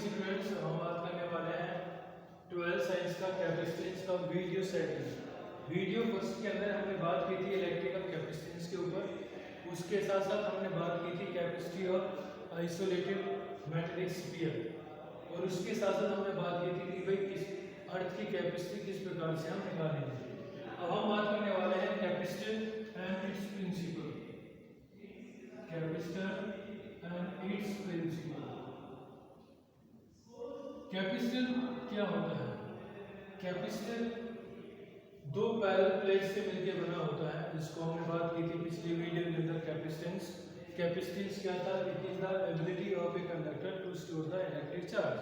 Students, हम बात करने वाले हैं 12th साइंस का कैपेसिटेंस का वीडियो सेट। वीडियो फर्स्ट के अंदर हमने बात की थी इलेक्ट्रिकल कैपेसिटेंस के ऊपर। उसके साथ साथ हमने बात की थी capacity of isolated metallic sphere, और उसके साथ साथ हमने बात की थी कि भाई किस अर्थ की कैपेसिटी किस प्रकार से हम निकालेंगे। अब हम बात करने वाले हैं capacitor and its principle. Capacitor and its principle. Capacitor क्या होता है? कैपेसिटर दो पैरेलल प्लेट से मिलकर बना होता है, जिसको हमने बात की थी पिछले वीडियो के अंदर। कैपेसिटेंस क्या था? It is the ability of a conductor to store the electric charge.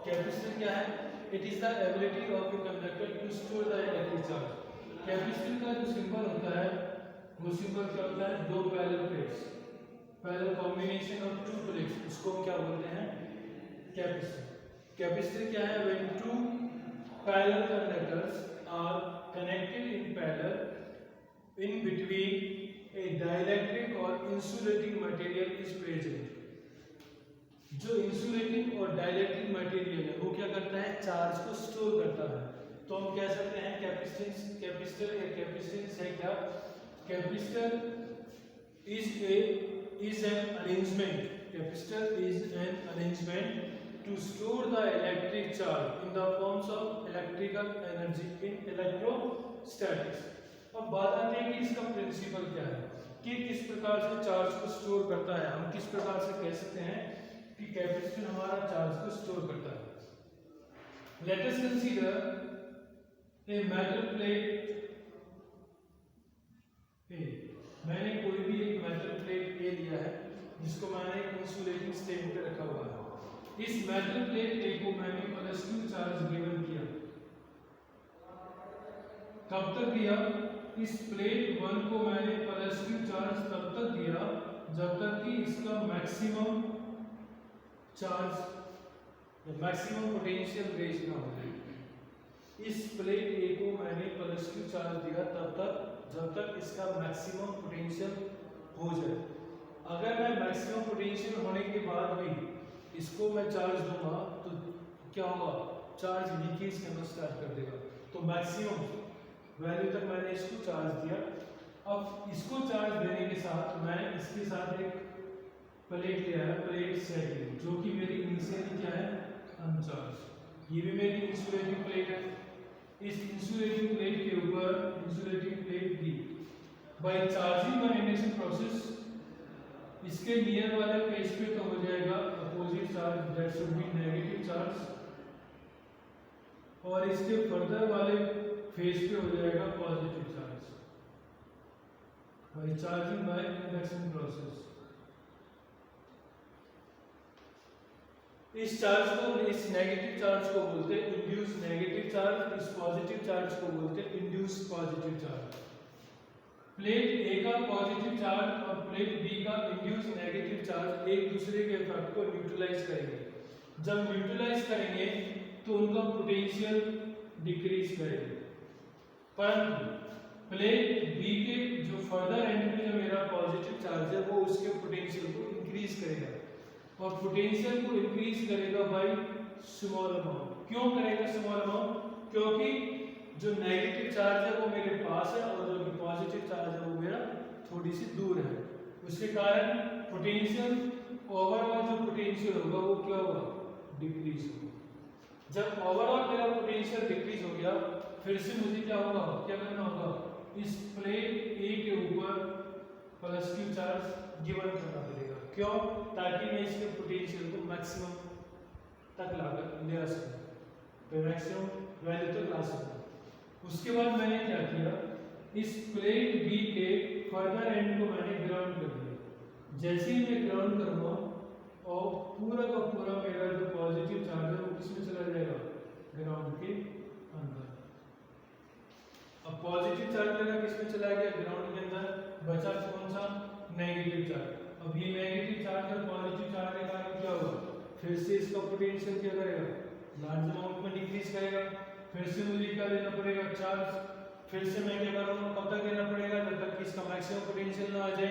Capacitor क्या है? It is the ability of a conductor to store the electric charge. Capacitor का जो सिंबल होता है वो सिंबल क्या होता है? दो parallel plates, parallel combination of to plates, उसको हम क्या बोलते हैं? कैपेसिटर। कैपेसिटर क्या है? when two parallel conductors are connected in parallel in between a dielectric or insulating material is present। जो इंसुलेटिंग और डाइलेक्ट्रिक मटेरियल है वो क्या करता है? चार्ज को स्टोर करता है। तो हम कह सकते हैं कैपेसिटेंस, कैपेसिटर या कैपेसिटेंस है क्या? Capacitor is an arrangement। Capacitor is an arrangement to store the electric charge in the forms of electrical energy in electrostatics। अब बात आती है कि इसका प्रिंसिपल क्या है, कि किस प्रकार से चार्ज को स्टोर करता है। हम किस प्रकार से कह सकते हैं कि कैपेसिटर हमारा चार्ज को स्टोर करता है। Let us consider a metal plate A. मैंने कोई भी एक मेटल प्लेट ए लिया है, जिसको मैंने इंसुलेटिंग स्टैंड पे रखा हुआ है। इस मेटल प्लेट ए को मैंने +Q चार्ज गिवन किया। कब तक दिया? इस प्लेट 1 को मैंने +Q चार्ज तब तक दिया जब तक कि इसका maximum charge, maximum potential range ना हो जाए। इस प्लेट ए को मैंने +Q चार्ज दिया तब तक जब तक इसका मैक्सिमम पोटेंशियल हो जाए। अगर मैं मैक्सिमम पोटेंशियल होने के बाद भी इसको मैं चार्ज दूंगा तो क्या होगा? चार्ज लीकेज करना स्टार्ट कर देगा। तो मैक्सिमम वैल्यू तक मैंने इसको चार्ज दिया। अब इसको चार्ज देने के साथ मैं इसके साथ एक प्लेट लिया है, प्लेट सेट, जो कि मेरी इनिशियली क्या है? अनचार्ज। ये भी मेरी इंसुलेटिंग प्लेट है। इस इंसुलेटिंग प्लेट के ऊपर इंसुलेटिंग प्लेट दी by charging by induction process, इसके नियर वाले फेस पे तो हो जाएगा opposite charge, that should be negative charge, और इसके फर्दर वाले फेस पे हो जाएगा positive charge by charging by induction process. इस चार्ज को, इस नेगेटिव चार्ज को बोलते हैं इंड्यूस नेगेटिव चार्ज, इस पॉजिटिव चार्ज को बोलते हैं induce positive charge. Plate A का पॉजिटिव चार्ज और प्लेट बी का इंड्यूस नेगेटिव चार्ज एक दूसरे के इफेक्ट को न्यूट्रलाइज करेंगे। जब न्यूट्रलाइज करेंगे तो उनका पोटेंशियल डिक्रीज करेगा, परंतु प्लेट बी के जो फर्दर एंड पे जो मेरा पॉजिटिव चार्ज है वो उसके पोटेंशियल को इंक्रीज करेगा, और पोटेंशियल को इंक्रीज करेगा बाय स्मॉल अमाउंट। क्यों करेगा स्मॉल अमाउंट? क्योंकि जो नेगेटिव चार्ज है वो मेरे पास है और जो पॉजिटिव चार्ज है वो मेरा थोड़ी सी दूर है। उसके कारण पोटेंशियल, ओवरऑल जो पोटेंशियल होगा वो क्या होगा? डिक्रीज होगा। जब ओवरऑल मेरा पोटेंशियल डिक्रीज हो गया, फिर से मुझे क्या होगा? क्या करना होगा? इस प्लेट ए के ऊपर +Q चार्ज गिवन करना पड़ेगा। क्यों? ताकि मैं इसके पोटेंशियल को मैक्सिमम तक लाकर ले आ सकूं, मैक्सिमम वैल्यू तक ला सकूं। उसके बाद मैंने क्या किया? इस प्लेट बी के फर्दर एंड को मैंने ग्राउंड कर दिया। जैसे ही मैं ग्राउंड करूंगा और पूरा का पूरा मेरा जो पॉजिटिव चार्ज है वो किसमें चला जाएगा? ग्राउंड के अंदर। अब पॉजिटिव चार्ज मेरा किसमें चला गया? ग्राउंड के अंदर। बचा कौन सा? Negative charge. अब ये नेगेटिव चार्ज और पॉजिटिव चार्ज के कारण क्या होगा? फिर से इसका पोटेंशियल क्या करेगा? लार्ज अमाउंट में डिक्रीज करेगा। फिर से मुझे क्या देना पड़ेगा? चार्ज। फिर से मैं क्या करूंगा? कब तक देना पड़ेगा? जब तक कि इसका मैक्सिमम पोटेंशियल ना आ जाए।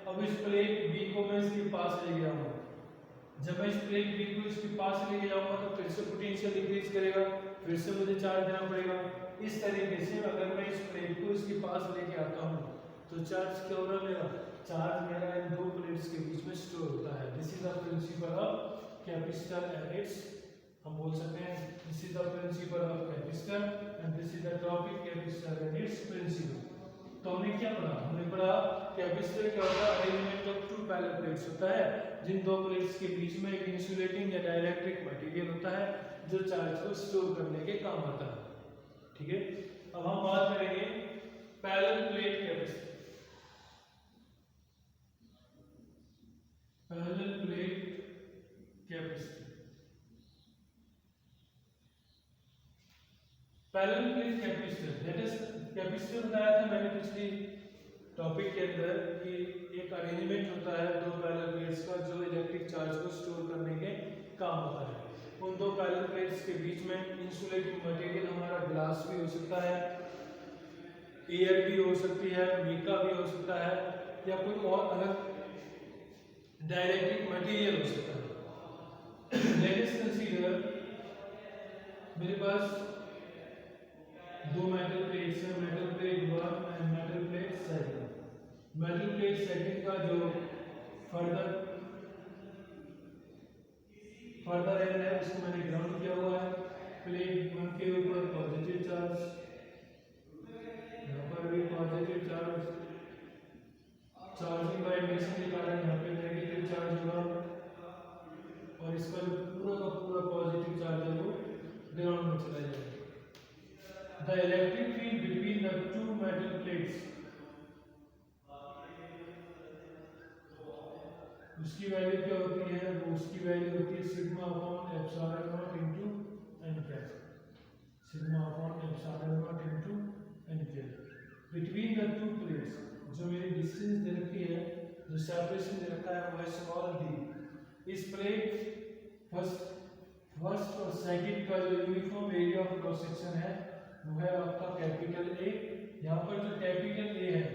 अब इस प्लेट बी को मैं इसके पास ले गया हूं, जब मैं इस प्लेट बी को इसके पास लेके जाऊंगा तो फिर से पोटेंशियल इंक्रीज करेगा, फिर से मुझे चार्ज देना पड़ेगा। इस तरीके से अगर मैं इस प्लेट को इसके पास लेके आता हूँ तो चार्ज क्या हो रहा है मेरा, चार्ज मेरा इन दो प्लेट्स के बीच में स्टोर होता है। This is the principle of capacitor and its, हम बोल सकते हैं this is the principle of capacitor and this is the topic capacitor and its principle. तो हमने क्या पढ़ा, हमने पढ़ा कैपेसिटर क्या होता है, arrangement of two parallel plates होता है जिन दो प्लेट्स के बीच में एक इंसुलेटिंग या डाइलेक्ट्रिक मटेरियल होता है जो चार्ज को स्टोर करने के काम आता है। ठीक है, अब हम बात करेंगे parallel plate capacitor. Parallel plate capacitor, parallel plate capacitor that is capacitor बताया था मैंने पिछली टॉपिक के अंदर कि एक अरेंजमेंट होता है दो पैरेलल प्लेट्स का जो इलेक्ट्रिक चार्ज को स्टोर करने के काम आता है। उन दो पैरेलल प्लेट्स के बीच में इंसुलेटिंग मटेरियल हमारा ग्लास भी हो सकता है, एयर भी हो सकती है, मिका भी हो सकता है, या कोई और अलग डाइलेक्ट्रिक मटेरियल हो सकता है। लेट अस कंसीडर मेरे पास दो मेटल प्लेट्स हैं, metal plate 1 and metal plate 2। Metal plate 2 का जो फर्दर एंड है उसको मैंने ग्राउंड किया हुआ है। प्लेट 1 के ऊपर पॉजिटिव चार्ज, यहाँ पर भी पॉजिटिव चार्ज, चार्जिंग वाइब्रेशन के कारण यहाँ पे नेगेटिव चार्ज होगा और इसका पूरा का पूरा पॉजिटिव चार्ज है वो ग्राउंड में चला जाएगा। The electric field between the two metal plates, उसकी वैल्यू क्या होती है, वो उसकी वैल्यू होती है sigma upon epsilon naught into n cap, sigma upon epsilon naught into n cap. Between the two plates जो मेरी डिस्टेंस दे रखी है, जो सेपरेशन दे रखा है वो है स्मॉल डी। इस प्लेट फर्स्ट और सेकंड का जो uniform area of cross section है वो है आपका कैपिटल ए। यहाँ पर जो कैपिटल ए है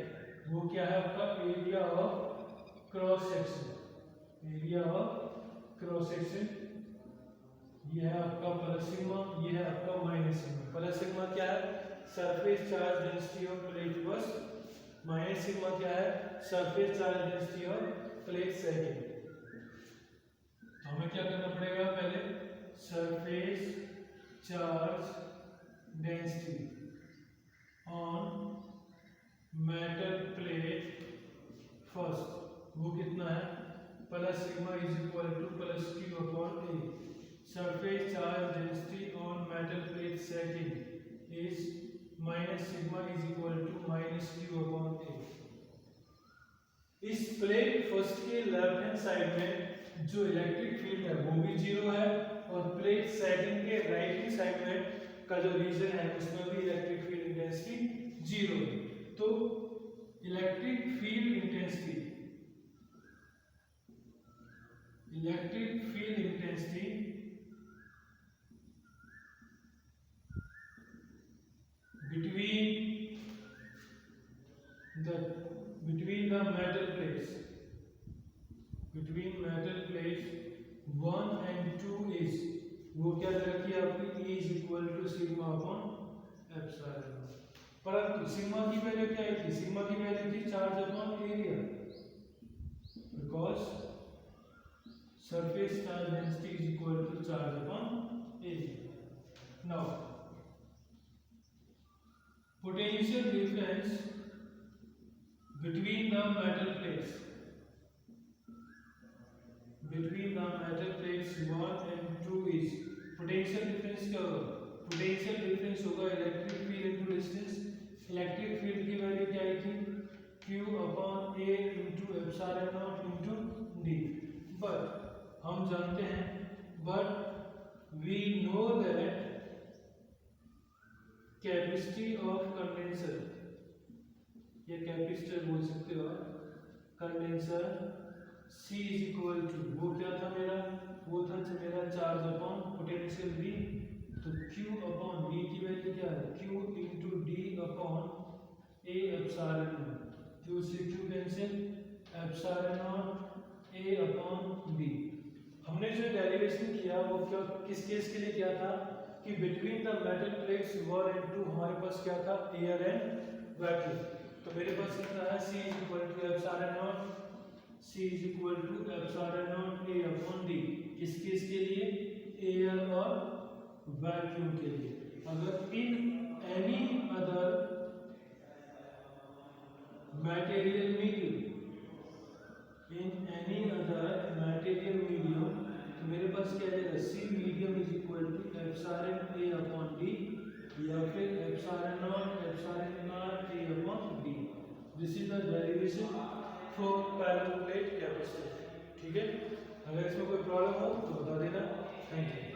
वो क्या है आपका area of cross section, area of cross section. ये है आपका प्लस सिग्मा, ये है आपका माइनस सिग्मा। प्लस सिग्मा क्या है, surface charge density of plate first, minus sigma क्या है, surface charge density of plate second. हमें क्या करना पड़ेगा, पहले surface charge density on metal plate first, वो कितना है, plus sigma is equal to plus Q upon A. Surface charge density on metal plate second is minus sigma is equal to minus Q upon A. इस plate first के left hand side में जो electric field है वो भी zero है और plate second के राइट हैंड साइड में का जो रीजन है उसमें भी इलेक्ट्रिक फील्ड इंटेंसिटी जीरो है। तो electric field intensity between the metal plates 1 and 2 is, वो क्या दे रखी है आपकी, E is equal to sigma upon epsilon. परंतु सिग्मा की वैल्यू क्या थी, सिग्मा की वैल्यू थी charge upon area, because surface charge density is equal to charge upon area. Now potential difference between the metal plates 1 and 2 is, potential difference क्या होगा, potential difference होगा electric field into distance. Electric field की value क्या आई थी, q upon a into epsilon naught into d। But हम जानते हैं, but we know that capacity of condenser, ये कैपेसिटर बोल सकते हो आप, condenser C is equal to, वो क्या था मेरा, वो था मेरा चार्ज अपॉन पोटेंशियल V। तो Q अपॉन V की वैल्यू क्या है, Q into D upon A epsilon naught, Q से Q cancel, epsilon naught A upon B। हमने जो डेरिवेशन किया वो क्या किस केस के लिए किया था कि between the metal plates 1 and 2 हमारे पास क्या था एयर एंड वैक्यूम। तो मेरे पास कितना है C is equal to epsilon naught C is equal to epsilon naught A upon D। किस केस के लिए एयर और वैक्यूम के लिए। अगर in any other material medium तो मेरे पास क्या आएगा C medium is equal to epsilon A upon D या फिर epsilon naught A upon D। This is the derivation for parallel plate capacity। ठीक है, अगर इसमें कोई प्रॉब्लम हो तो बता देना। Thank you.